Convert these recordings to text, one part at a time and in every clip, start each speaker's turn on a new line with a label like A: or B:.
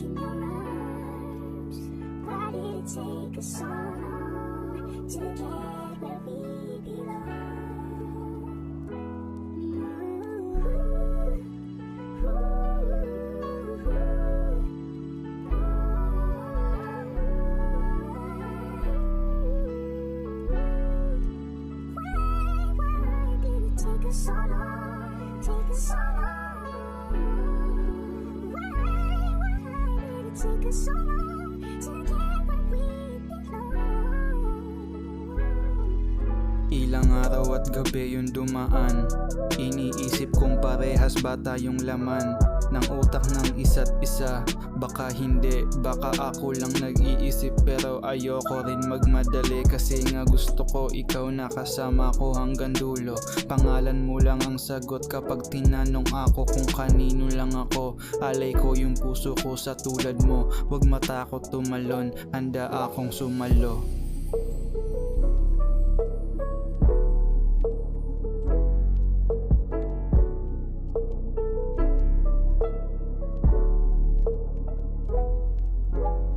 A: in your arms. Why did it take us so long to get where we belong? Why did it take us so long? Take us so long. Why did it take us so long to get where we belong?
B: Ilang araw at gabi yung dumaan, iniisip kong parehas ba tayong laman ng utak ng isa't isa. Baka hindi, baka ako lang nag-iisip, pero ayoko rin magmadali, kasi nga gusto ko ikaw nakasama ko hanggang dulo. Pangalan mo lang ang sagot kapag tinanong ako kung kanino lang ako. Alay ko yung puso ko sa tulad mo, wag matakot tumalon, handa akong sumalo.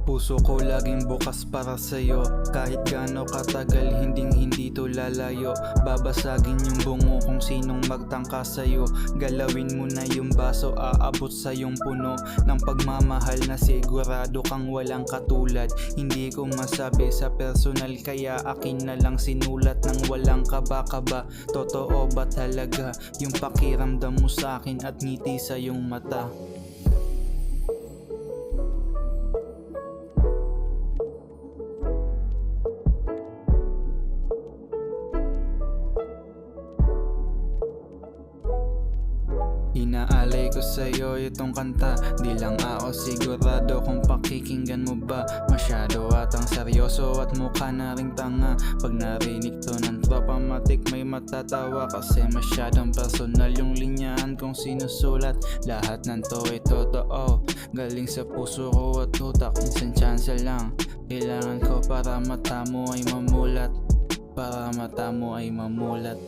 B: Puso ko laging bukas para sa'yo, kahit gaano katagal hindi to lalayo. Babasagin yung bungo kung sinong magtangka sa'yo. Galawin mo na yung baso, aabot sa yung puno ng pagmamahal na sigurado kang walang katulad. Hindi ko masabi sa personal, kaya akin na lang sinulat ng walang kaba-kaba. Totoo ba talaga yung pakiramdam mo sa'kin at ngiti sa yung mata? Inaalay ko sa'yo itong kanta, di lang ako sigurado kung pakikinggan mo ba. Masyado atang seryoso at mukha na ring tanga. Pag narinig to ng tropa matik may matatawa, kasi masyadong personal yung linyahan kong sinusulat. Lahat ng to ay totoo, galing sa puso ko at utak. Isang chance lang kailangan ko para mata mo ay mamulat, para mata mo ay mamulat.